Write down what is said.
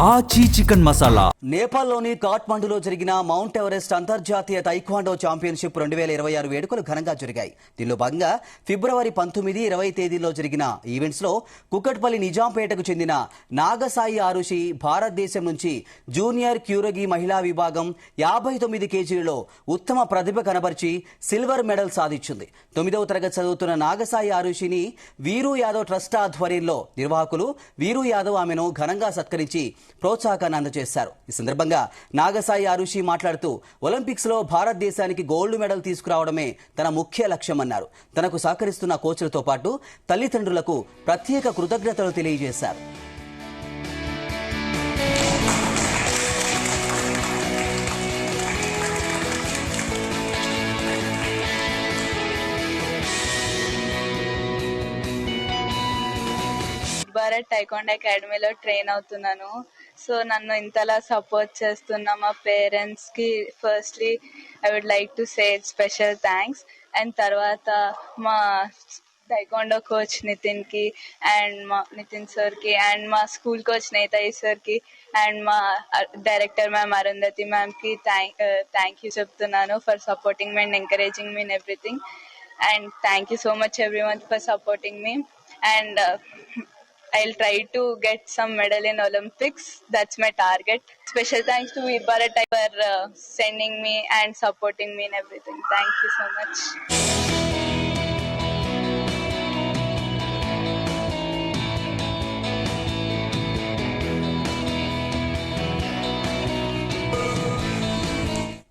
ఆచి చికెన్ మసాలా. నేపాల్లోని కాఠ్మండూలో జరిగిన mount Everest అంతర్జాతీయ తైక్వాండో ఛాంపియన్షిప్ 2026 వేడుకలు ఘనంగా జరిగాయి. దీనిలో భాగంగా ఫిబ్రవరి 19, 20 తేదీల్లో జరిగిన ఈవెంట్స్ లో కుక్కట్పల్లి నిజాంపేటకు చెందిన నాగసాయి ఆరుషి భారతదేశం నుంచి జూనియర్ క్యూరగి మహిళా విభాగం 59 కేజీలలో ఉత్తమ ప్రతిభ కనబర్చి సిల్వర్ మెడల్ సాధించింది. 9వ తరగతి చదువుతున్న నాగసాయి ఆరుషిని వీరు యాదవ్ ట్రస్ట్ ఆధ్వర్యంలో నిర్వాహకులు వీరు యాదవ్ ఆమెను ఘనంగా సత్కరించి ప్రోత్సాహకాన్ని అందజేశారు. ఈ సందర్భంగా నాగసాయి ఆరుషి మాట్లాడుతూ ఒలింపిక్స్ లో భారతదేశానికి గోల్డ్ మెడల్ తీసుకురావడమే తన ముఖ్య లక్ష్యమన్నారు. తనకు సహకరిస్తున్న కోచ్లతో పాటు తల్లిదండ్రులకు ప్రత్యేక కృతజ్ఞతలు తెలియజేశారు. భారత్ టైక్వాండో అకాడమీలో ట్రైన్ అవుతున్నాను. సో నన్ను ఇంతలా సపోర్ట్ చేస్తున్న మా పేరెంట్స్ కి firstly I would like to say special thanks. And తర్వాత మా టైక్వాండో కోచ్ నితిన్ కి అండ్ మా నితిన్ సార్ కి అండ్ మా స్కూల్ కోచ్ నేతాయి సార్ కి అండ్ మా డైరెక్టర్ మ్యామ్ అరుంధతి మ్యామ్ కి థ్యాంక్ యూ చెప్తున్నాను for supporting me and encouraging me in everything. And thank you so much everyone for supporting me. And I'll try to get some medal in Olympics. That's my target. Special thanks to Veer Bharat for sending me and supporting me in everything. Thank you so much.